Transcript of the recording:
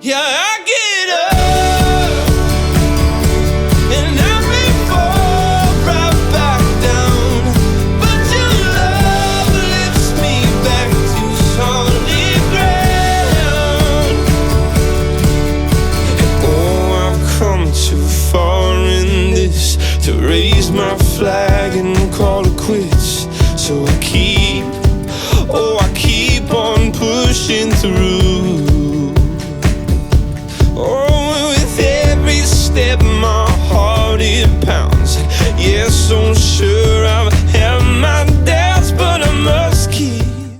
Yeah, I get up and I may fall right back down, but your love lifts me back to solid ground. Oh, I've come too far in this to raise my flag and call it quits. So I keep on pushing through. Oh, with every step my heart it pounds. Yes, so sure I've had my